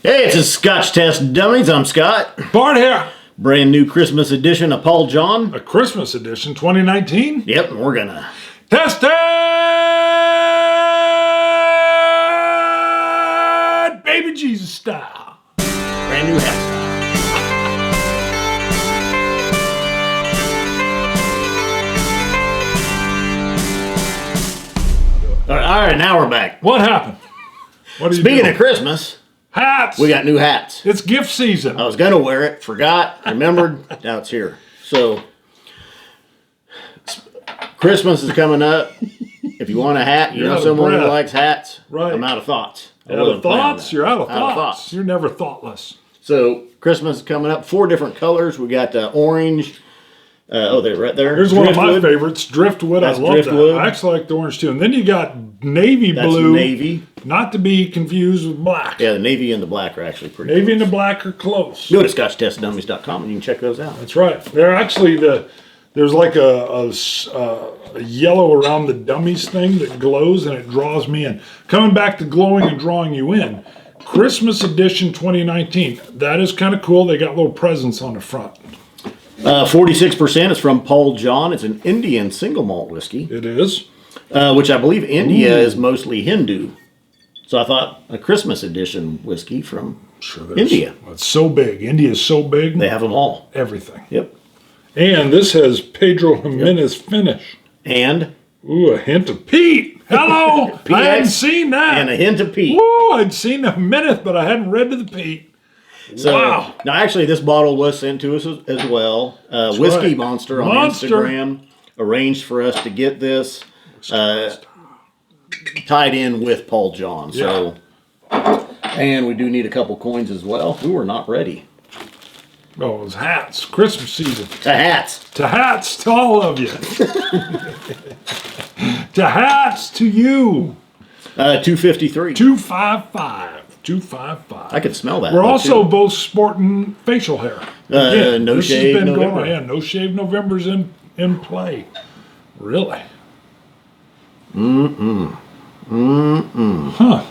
Hey, it's a Scotch Test Dummies. I'm Scott. Bart here. Brand new Christmas edition of Paul John. A Christmas edition 2019. Yep, we're gonna Test it! Baby Jesus style. brand new hat. All right, now we're back. What happened? What are you Speaking doing? of Christmas, Hats. we got new hats. It's gift season. I was gonna wear it, forgot, remembered. Now it's here. So Christmas is coming up. If you want a hat, you You're know out of someone who breath. likes hats. Right. I'm out of thoughts. I Out wasn't of planning thoughts? that. You're out of Out of thoughts. thoughts. You're never thoughtless. So Christmas is coming up. 4 different colors. We got orange. They're right there. Here's one of my Driftwood. favorites, Driftwood. That's I love Driftwood. that. I actually like the orange too. And then you got navy That's blue. navy. Not to be confused with black. Yeah, the navy and the black are actually pretty Navy and close. the black are close. Go to ScotchTestDummies.com and you can check those out. That's right. They're actually there's like a yellow around the dummies thing that glows and it draws me in. Coming back to glowing and drawing you in. Christmas edition 2019. That is kind of cool. They got little presents on the front. 46% is from Paul John. It's an Indian single malt whiskey, It is. which I believe India is mostly Hindu. So I thought a Christmas edition whiskey from India. It's so big. India is so big. They have them all. Everything. Yep. And this has Pedro Ximenez finish. And Ooh, a hint of peat. Hello. I hadn't PX seen that. and a hint of peat. Woo, I'd seen the Ximenez, but I hadn't read to the peat. So, Wow. Now, actually, this bottle was sent to us as well. Whiskey right. Monster on Monster. Instagram arranged for us to get this tied in with Paul John. So, and we do need a couple coins as well. We were not ready. Oh, it was hats. Christmas season. To hats. To hats to all of you. To hats to you. 253. 255. 255. I could smell that. We're though, also too. both sporting facial hair. No this shave has been going November. on. Yeah, no shave November's in play. Really? Huh.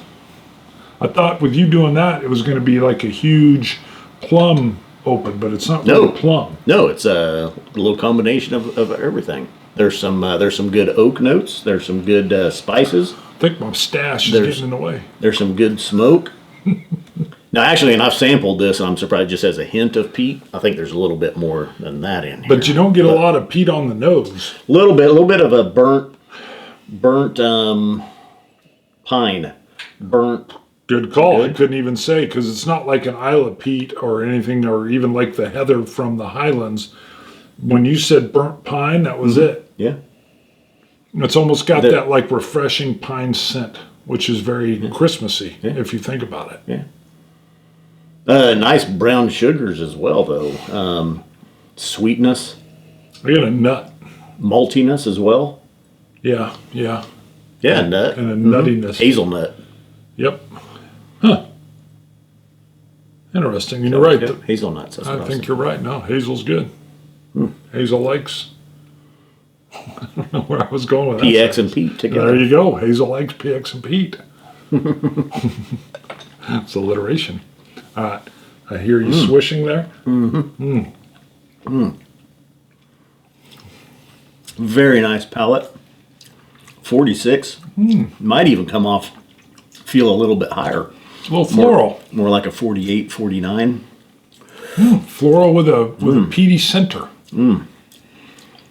I thought with you doing that, it was going to be like a huge plum open, but it's not really plum. No, it's a little combination of everything. There's some good oak notes. There's some good spices. I think my stash is getting in the way. There's some good smoke. Now, actually, and I've sampled this, and I'm surprised it just has a hint of peat. I think there's a little bit more than that in here. But you don't get a lot of peat on the nose. A little bit of a burnt pine, burnt. Good call. Good. I couldn't even say because it's not like an Isle of Peat or anything, or even like the heather from the Highlands. When you said burnt pine, that was it. Yeah. It's almost got that like refreshing pine scent, which is very Christmassy if you think about it. Yeah. Nice brown sugars as well, though. Sweetness, I got a nut. maltiness as well. Yeah. Yeah, nut. And a nuttiness. Hazelnut. Yep. Huh. Interesting. You're right. Yeah, hazelnuts. That's what I was think you're right. No, Hazel's good. Hazel likes. I don't know where I was going with that. PX and peat together. There you go. Hazel likes PX and Pete. It's alliteration. All right. I hear you swishing there. Very nice palate. 46. Might even come off, feel a little bit higher. It's a little floral. More like a 48, 49. Floral with a peaty center.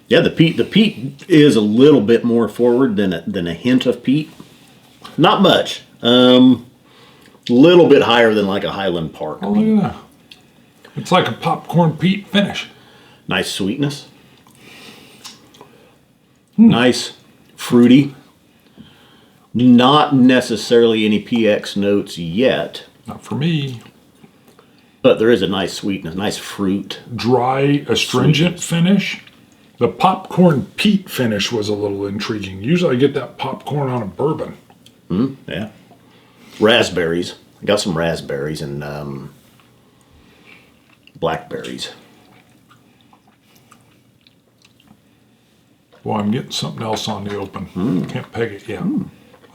Yeah, the peat is a little bit more forward than a hint of peat. Not much. Little bit higher than like a Highland Park. Oh, look at that. It's like a popcorn peat finish. Nice sweetness. Nice fruity. Not necessarily any PX notes yet, Not for me. but there is a nice sweetness, nice fruit. Dry, astringent finish. The popcorn peat finish was a little intriguing. Usually I get that popcorn on a bourbon. Yeah. Raspberries. I got some raspberries and blackberries. Well, I'm getting something else on the open. Can't peg it yet.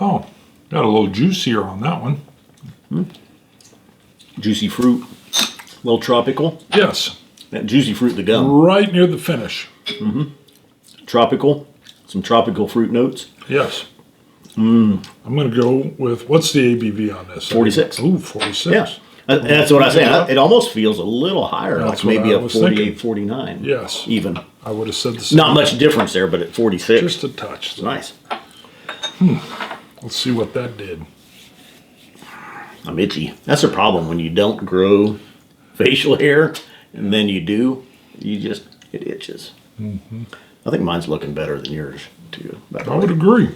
Oh, got a little juicier on that one. Juicy fruit, a little tropical. Yes. That juicy fruit, the gum. Right near the finish. Tropical, some tropical fruit notes. Yes. I'm going to go with, what's the ABV on this? 46. Ooh, 46. Yeah. And that's what I say. It almost feels a little higher, That's like maybe what I a was 48, thinking. 49. Yes. Even. I would have said the same. Not much difference there, but at 46. Just a touch. So. Nice. Let's see what that did. I'm itchy. That's the problem when you don't grow facial hair, and then you do, it itches. I think mine's looking better than yours, too. I would agree.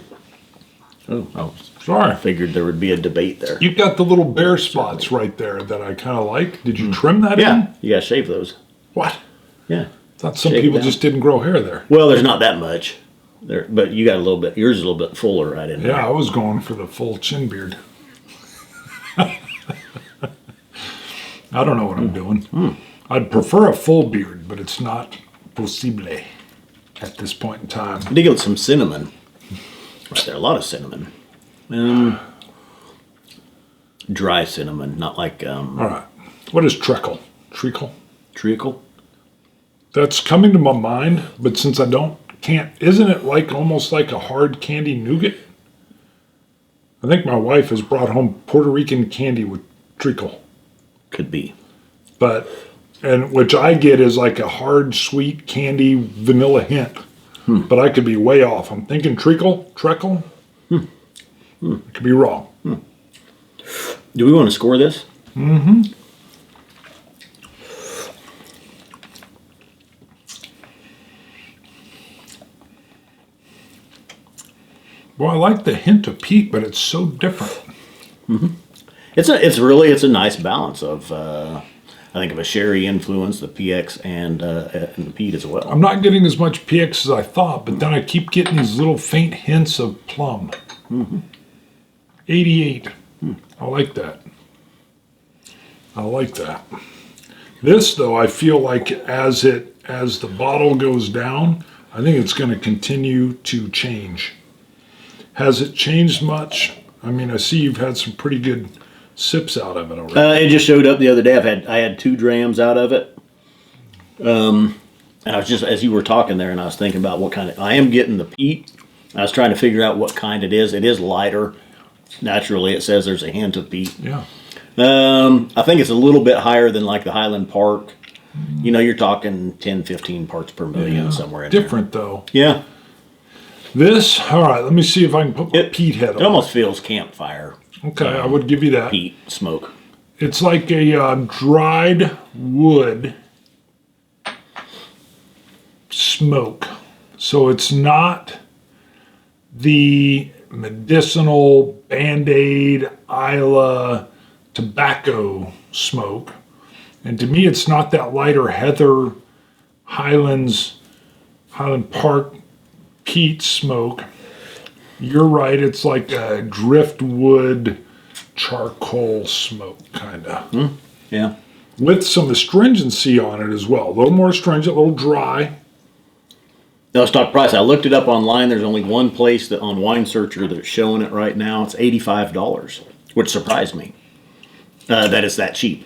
I Sorry. figured there would be a debate there. You've got the little bare spots right there that I kind of like. Did you trim that in? Yeah, you gotta shave those. What? Yeah. Thought some Shave people it down. just didn't grow hair there. Well, there's not that much there, but you got a little bit. Yours is a little bit fuller right in there. Yeah, I was going for the full chin beard. I don't know what I'm doing. I'd prefer a full beard, but it's not possible at this point in time. I dig out some cinnamon. Right there, a lot of cinnamon. Dry cinnamon, not like All right. What is treacle? Treacle? treacle. That's coming to my mind, but since I can't, isn't it like almost like a hard candy nougat? I think my wife has brought home Puerto Rican candy with treacle, Could be. and which I get is like a hard sweet candy vanilla hint, but I could be way off. I'm thinking treacle. I could be wrong. Do we want to score this? Well, I like the hint of peat, but it's so different. It's a nice balance of I think of a sherry influence, the PX and the peat as well. I'm not getting as much PX as I thought, but then I keep getting these little faint hints of plum. 88. I like that. This, though, I feel like as the bottle goes down, I think it's going to continue to change. Has it changed much? I mean, I see you've had some pretty good sips out of it already. It just showed up the other day. I had 2 drams out of it. And I was just, as you were talking there, and I was thinking about what kind of, I am getting the peat. I was trying to figure out what kind it is. It is lighter. Naturally, it says there's a hint of peat. Yeah. I think it's a little bit higher than like the Highland Park. You know, you're talking 10, 15 parts per million somewhere in Different, though. there. Yeah. This, all right, let me see if I can put my peat head on. It almost feels campfire. Okay, I would give you that. Peat smoke. It's like a dried wood smoke. So it's not the medicinal Band-Aid, Isla, tobacco smoke. And to me, it's not that lighter Heather, Highland Park peat smoke. You're right, it's like a driftwood charcoal smoke, kind of. Yeah. With some astringency on it as well. A little more astringent, a little dry. Now, stock price. I looked it up online. There's only one place that on Wine Searcher that's showing it right now. It's $85, which surprised me. That it's that cheap.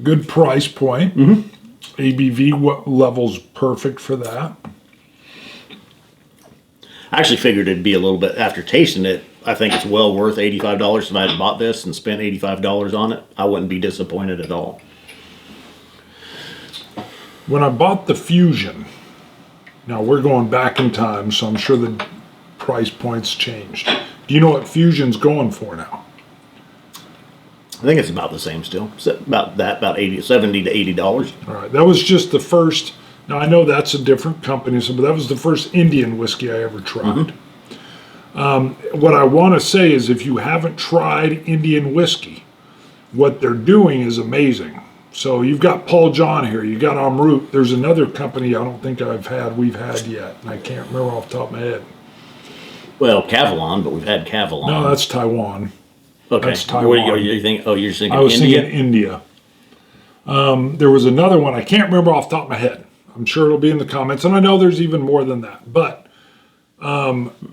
Good price point. ABV level's perfect for that. I actually figured it'd be a little bit, after tasting it, I think it's well worth $85. If I had bought this and spent $85 on it, I wouldn't be disappointed at all. When I bought the Fusion, now we're going back in time, so I'm sure the price points changed. Do you know what Fusion's going for now? I think it's about the same still. It's about that, about $70 to $80. All right, that was just the first. Now I know that's a different company, but that was the first Indian whiskey I ever tried. What I want to say is, if you haven't tried Indian whiskey, what they're doing is amazing. So you've got Paul John here, you got Amrut. There's another company I don't think we've had yet, and I can't remember off the top of my head. Well, Cavalon, but we've had Cavalon. No, that's Taiwan. okay. that's Taiwan. What do you think? Oh, you're thinking I was India? thinking India. There was another one, I can't remember off the top of my head. I'm sure it'll be in the comments, and I know there's even more than that. But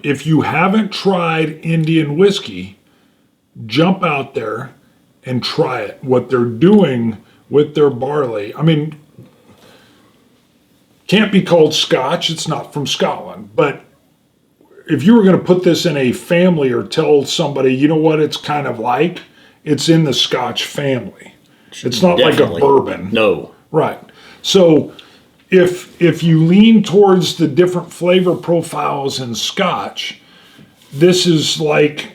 if you haven't tried Indian whiskey, jump out there and try it. What they're doing with their barley, I mean, can't be called Scotch. It's not from Scotland. But if you were going to put this in a family or tell somebody, you know what it's kind of like, it's in the Scotch family. It's not Definitely. like a bourbon. No. Right. So if you lean towards the different flavor profiles in Scotch, this is like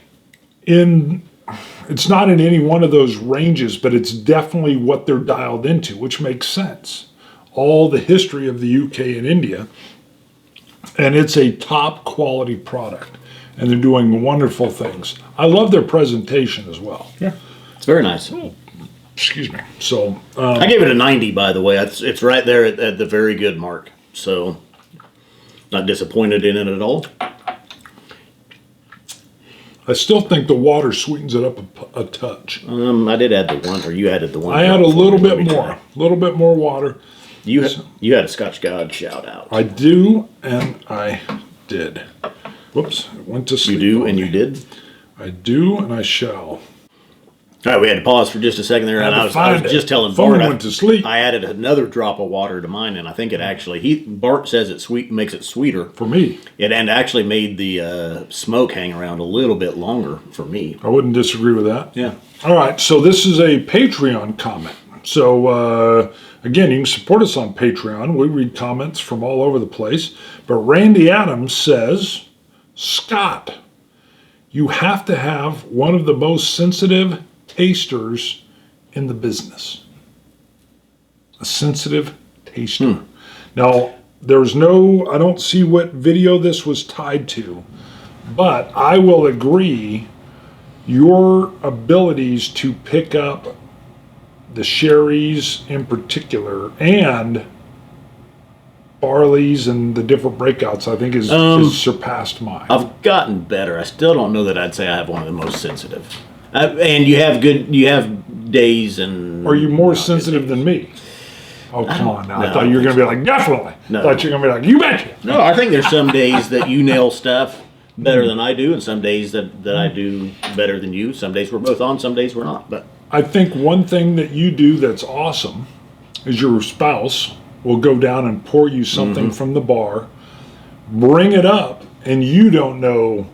it's not in any one of those ranges, but it's definitely what they're dialed into, which makes sense. All the history of the UK and India, and it's a top quality product, and they're doing wonderful things. I love their presentation as well. Yeah. It's very nice. Excuse me. So I gave it a 90, by the way. It's right there at the very good mark. So not disappointed in it at all. I still think the water sweetens it up a touch. I did add the one, or you added the one. I add a little bit more water. You had a Scotch God shout out. I do, and I did. Whoops, it went to sleep. You do, and you did. I do, and I shall. All right, we had to pause for just a second there, and I was just telling Phone Bart went to sleep. I added another drop of water to mine, and I think it actually Bart says it makes it sweeter For me, and actually made the smoke hang around a little bit longer for me. I wouldn't disagree with that. Yeah. All right, so this is a Patreon comment. So, again, you can support us on Patreon. We read comments from all over the place. But Randy Adams says, Scott, you have to have one of the most sensitive tasters in the business. A sensitive taster. Now, I don't see what video this was tied to, but I will agree your abilities to pick up the sherries in particular and barleys and the different breakouts, I think is surpassed mine. I've gotten better. I still don't know that I'd say I have one of the most sensitive. And you have days and... Are you more sensitive than me? Oh, come on now. No, I thought you were going to be like, definitely. No. I thought you were going to be like, you betcha. No, I think there's some days that you nail stuff better than I do, and some days that I do better than you. Some days we're both on, some days we're not. But I think one thing that you do that's awesome is your spouse will go down and pour you something from the bar, bring it up, and you don't know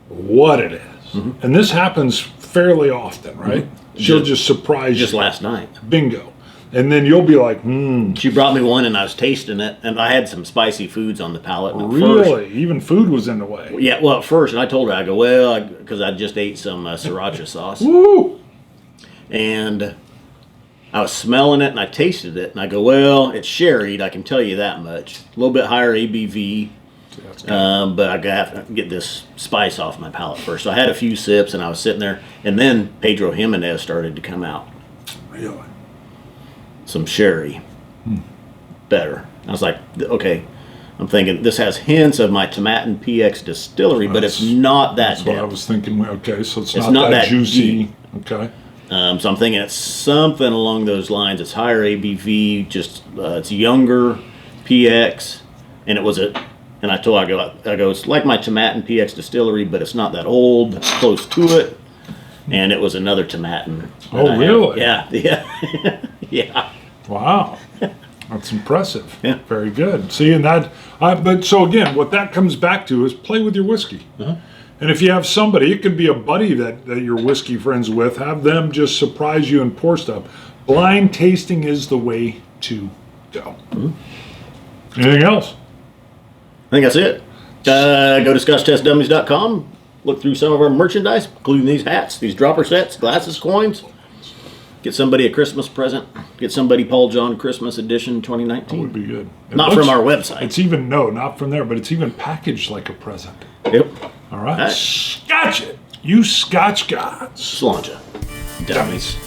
what it is. And this happens fairly often, right? She'll just surprise you. just last night. Bingo. And then you'll be like, She brought me one, and I was tasting it, and I had some spicy foods on the palate. And at really? Even food was in the way. Yeah, well, at first, and I told her, I go, well, because I just ate some sriracha sauce. Woo! And I was smelling it, and I tasted it, and I go, well, it's sherried, I can tell you that much. A little bit higher ABV, but I have to get this spice off my palate first. So I had a few sips, and I was sitting there, and then Pedro Ximenez started to come out. Really? Some sherry. Better. I was like, okay. I'm thinking this has hints of my Tomatin PX distillery, but it's not that That's what I depth. was thinking. Okay, so it's not not that that juicy. deep. Okay. So I'm thinking it's something along those lines. It's higher ABV, just it's younger PX, and it was and I go, it's like my Tomatin PX distillery, but it's not that old. It's close to it, and it was another Tomatin. Oh, really? Yeah, yeah. Wow. That's impressive. Yeah. Very good. See, and but so again, what that comes back to is play with your whiskey. And if you have somebody, it could be a buddy that you're whiskey friends with, have them just surprise you and pour stuff. Blind tasting is the way to go. Anything else? I think that's it. Go to ScotchTestDummies.com. Look through some of our merchandise, including these hats, these dropper sets, glasses, coins. Get somebody a Christmas present. Get somebody Paul John Christmas Edition 2019. That would be good. Not from our website. It's even, no, not from there, but it's even packaged like a present. Yep. All right. Scotch it. You Scotch gods. Sláinte. Dummies.